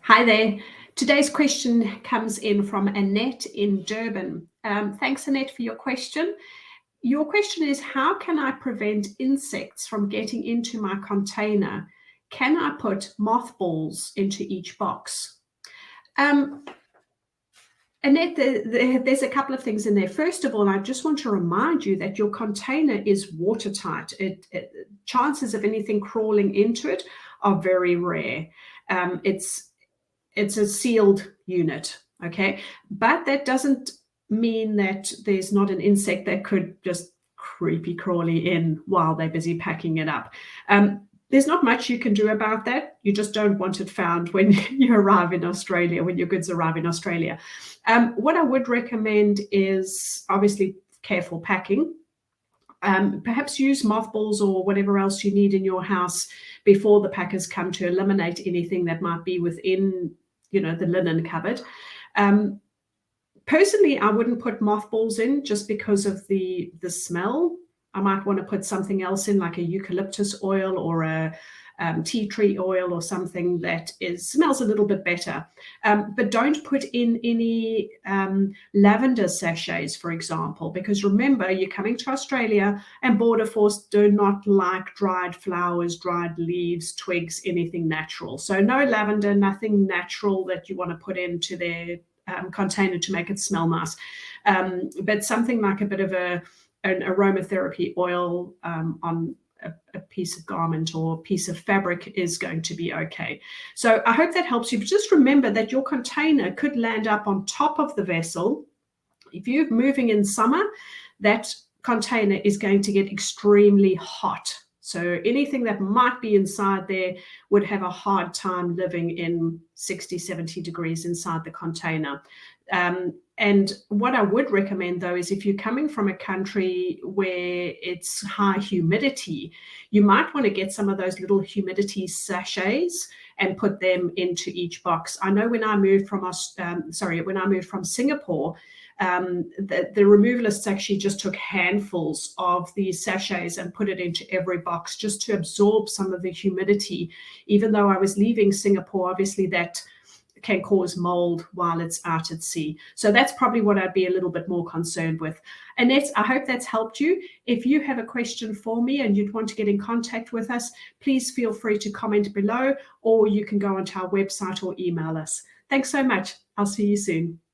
Hi there. Today's question comes in from Annette in Durban. Thanks, Annette, for your question. Your question is, how can I prevent insects from getting into my container? Can I put mothballs into each box? Um, Annette, there's a couple of things in there. First of all, I just want to remind you that your container is watertight. Chances of anything crawling into it are very rare. It's a sealed unit, okay? But that doesn't mean that there's not an insect that could just creepy crawly in while they're busy packing it up. There's not much you can do about that. You just don't want it found when you arrive in Australia, when your goods arrive in Australia. What I would recommend is obviously careful packing. Perhaps use mothballs or whatever else you need in your house before the packers come to eliminate anything that might be within, the linen cupboard. Personally, I wouldn't put mothballs in just because of the smell. I might want to put something else in, like a eucalyptus oil or a tea tree oil or something that smells a little bit better. But don't put in any lavender sachets, for example, because remember, you're coming to Australia and Border Force do not like dried flowers, dried leaves, twigs, anything natural. So no lavender, nothing natural that you want to put into their container to make it smell nice. But something like a bit of an aromatherapy oil on a piece of garment or piece of fabric is going to be okay. So I hope that helps you. But just remember that your container could land up on top of the vessel. If you're moving in summer, that container is going to get extremely hot. So anything that might be inside there would have a hard time living in 60, 70 degrees inside the container. And what I would recommend, though, is if you're coming from a country where it's high humidity, you might want to get some of those little humidity sachets and put them into each box. I know when I moved from Singapore, the removalists actually just took handfuls of these sachets and put it into every box just to absorb some of the humidity. Even though I was leaving Singapore, obviously that can cause mold while it's out at sea. So that's probably what I'd be a little bit more concerned with. Annette, I hope that's helped you. If you have a question for me and you'd want to get in contact with us, please feel free to comment below, or you can go onto our website or email us. Thanks so much. I'll see you soon.